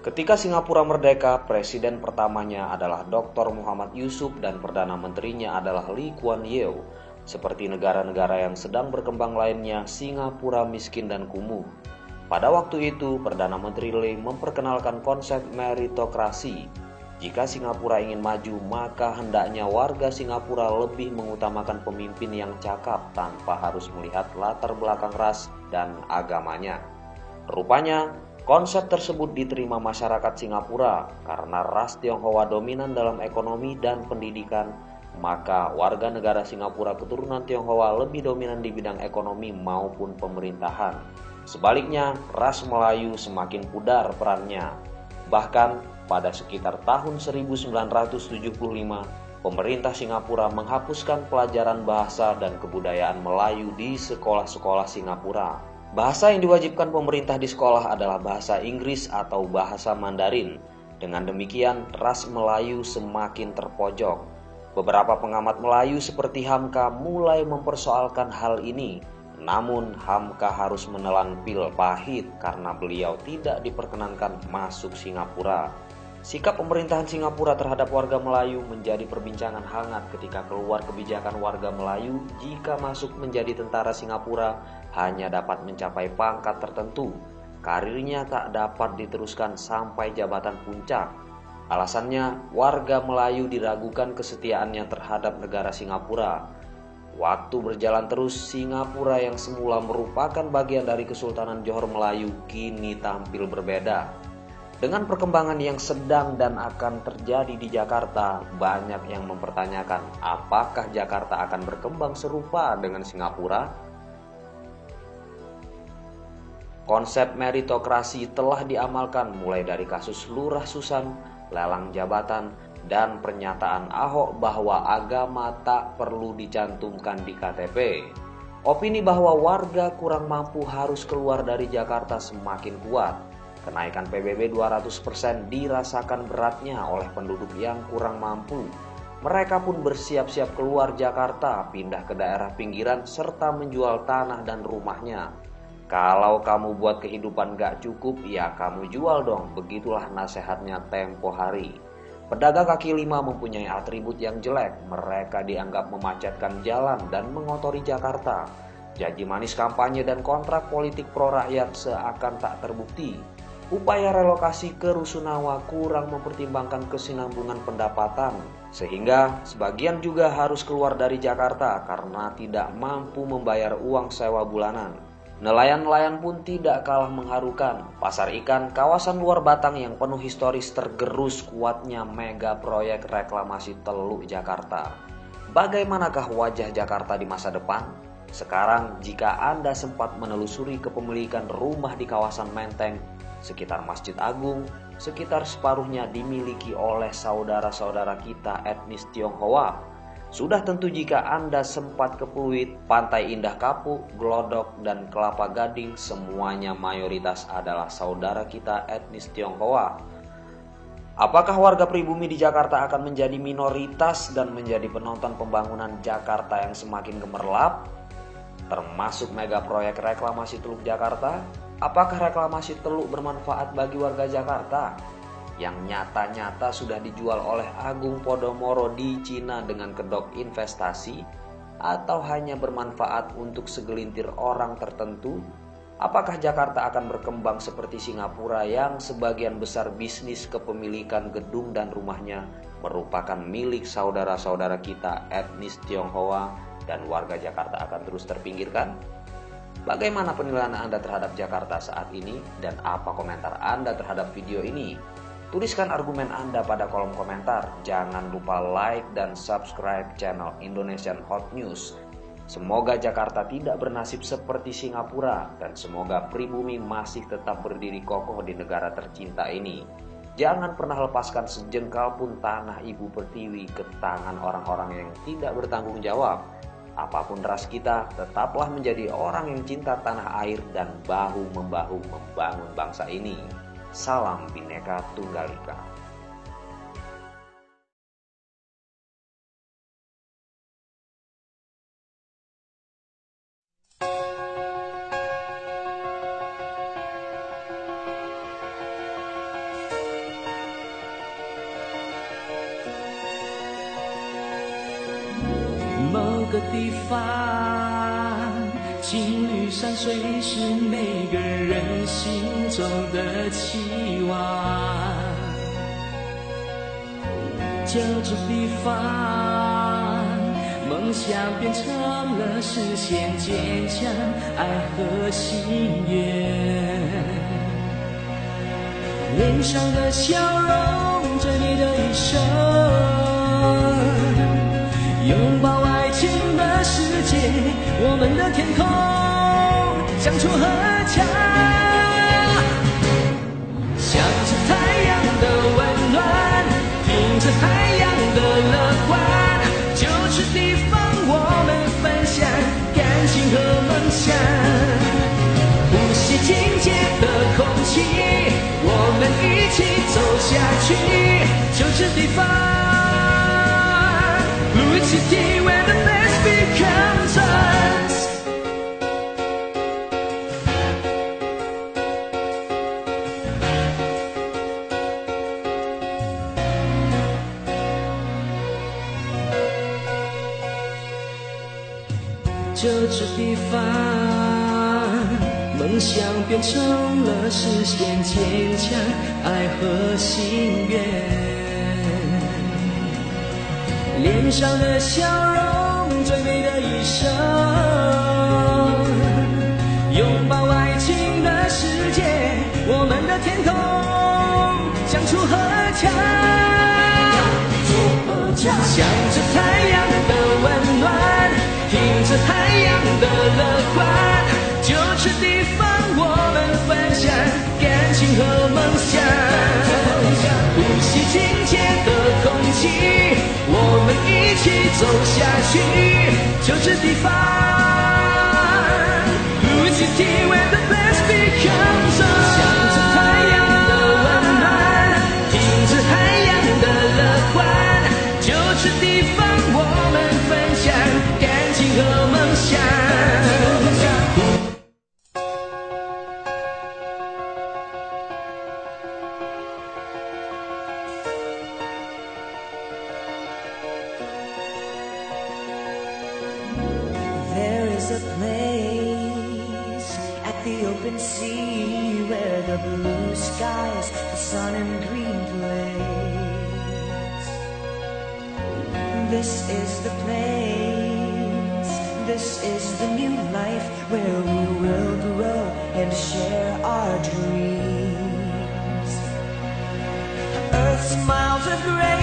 Ketika Singapura merdeka, presiden pertamanya adalah Dr. Muhammad Yusuf dan Perdana Menterinya adalah Lee Kuan Yew. Seperti negara-negara yang sedang berkembang lainnya, Singapura miskin dan kumuh. Pada waktu itu, Perdana Menteri Lee memperkenalkan konsep meritokrasi. Jika Singapura ingin maju, maka hendaknya warga Singapura lebih mengutamakan pemimpin yang cakap tanpa harus melihat latar belakang ras dan agamanya. Rupanya, konsep tersebut diterima masyarakat Singapura karena ras Tionghoa dominan dalam ekonomi dan pendidikan, maka warga negara Singapura keturunan Tionghoa lebih dominan di bidang ekonomi maupun pemerintahan. Sebaliknya, ras Melayu semakin pudar perannya. Bahkan, pada sekitar tahun 1975, pemerintah Singapura menghapuskan pelajaran bahasa dan kebudayaan Melayu di sekolah-sekolah Singapura. Bahasa yang diwajibkan pemerintah di sekolah adalah bahasa Inggris atau bahasa Mandarin. Dengan demikian, ras Melayu semakin terpojok. Beberapa pengamat Melayu seperti Hamka mulai mempersoalkan hal ini. Namun Hamka harus menelan pil pahit karena beliau tidak diperkenankan masuk Singapura. Sikap pemerintahan Singapura terhadap warga Melayu menjadi perbincangan hangat ketika keluar kebijakan warga Melayu jika masuk menjadi tentara Singapura hanya dapat mencapai pangkat tertentu. Karirnya tak dapat diteruskan sampai jabatan puncak. Alasannya, warga Melayu diragukan kesetiaannya terhadap negara Singapura. Waktu berjalan terus, Singapura yang semula merupakan bagian dari Kesultanan Johor Melayu kini tampil berbeda. Dengan perkembangan yang sedang dan akan terjadi di Jakarta, banyak yang mempertanyakan apakah Jakarta akan berkembang serupa dengan Singapura? Konsep meritokrasi telah diamalkan mulai dari kasus Lurah Susan, lelang jabatan, dan pernyataan Ahok bahwa agama tak perlu dicantumkan di KTP. Opini bahwa warga kurang mampu harus keluar dari Jakarta semakin kuat. Kenaikan PBB 200% dirasakan beratnya oleh penduduk yang kurang mampu. Mereka pun bersiap-siap keluar Jakarta, pindah ke daerah pinggiran, serta menjual tanah dan rumahnya. Kalau kamu buat kehidupan gak cukup, ya kamu jual dong, begitulah nasihatnya Tempo Hari. Pedagang kaki lima mempunyai atribut yang jelek, mereka dianggap memacetkan jalan dan mengotori Jakarta. Janji manis kampanye dan kontrak politik pro rakyat seakan tak terbukti. Upaya relokasi ke Rusunawa kurang mempertimbangkan kesinambungan pendapatan, sehingga sebagian juga harus keluar dari Jakarta karena tidak mampu membayar uang sewa bulanan. Nelayan-nelayan pun tidak kalah mengharukan. Pasar ikan kawasan luar Batang yang penuh historis tergerus kuatnya mega proyek reklamasi Teluk Jakarta. Bagaimanakah wajah Jakarta di masa depan? Sekarang jika Anda sempat menelusuri kepemilikan rumah di kawasan Menteng, sekitar Masjid Agung, sekitar separuhnya dimiliki oleh saudara-saudara kita etnis Tionghoa. Sudah tentu jika Anda sempat ke Pluit, Pantai Indah Kapuk, Glodok, dan Kelapa Gading, semuanya mayoritas adalah saudara kita etnis Tionghoa. Apakah warga pribumi di Jakarta akan menjadi minoritas dan menjadi penonton pembangunan Jakarta yang semakin gemerlap? Termasuk mega proyek reklamasi Teluk Jakarta? Apakah reklamasi teluk bermanfaat bagi warga Jakarta? Yang nyata-nyata sudah dijual oleh Agung Podomoro di Cina dengan kedok investasi, atau hanya bermanfaat untuk segelintir orang tertentu? Apakah Jakarta akan berkembang seperti Singapura yang sebagian besar bisnis kepemilikan gedung dan rumahnya merupakan milik saudara-saudara kita etnis Tionghoa dan warga Jakarta akan terus terpinggirkan? Bagaimana penilaian Anda terhadap Jakarta saat ini dan apa komentar Anda terhadap video ini? Tuliskan argumen Anda pada kolom komentar. Jangan lupa like dan subscribe channel Indonesian Hot News. Semoga Jakarta tidak bernasib seperti Singapura dan semoga pribumi masih tetap berdiri kokoh di negara tercinta ini. Jangan pernah lepaskan sejengkal pun tanah ibu pertiwi ke tangan orang-orang yang tidak bertanggung jawab. Apapun ras kita, tetaplah menjadi orang yang cinta tanah air dan bahu-membahu membangun bangsa ini. Salam Bhinneka Tunggal Ika. 的地方，情侣山水是每个人心中的期望。就这地方，梦想变成了实现坚强爱和心愿。脸上的笑容，追你的一生，拥抱爱情的世界，我们的天空相处和洽，向着太阳的温暖，听着海洋的乐观，就这地方我们分享感情和梦想。呼吸清洁的空气，我们一起走下去，就这地方 Blue City where the best becomes us。 就这地方，梦想变成了实现坚强爱和心愿。脸上的笑容，最美的一生，拥抱爱情的世界，我们的天空相处和洽，向着太阳的温暖，听着海洋的乐观，就这地方我们分享感情和梦想。呼吸清洁的空气，我们一起走下去，就这地方 Blue City where the best becomes us。 向着太阳的温暖，听着海洋的乐观，就这地方我们分享感情和梦想。There is a place at the open sea where the blue skies, the sun and green plains. This is the place, this is the new life where we will grow and share our dreams. Earth smiles are great.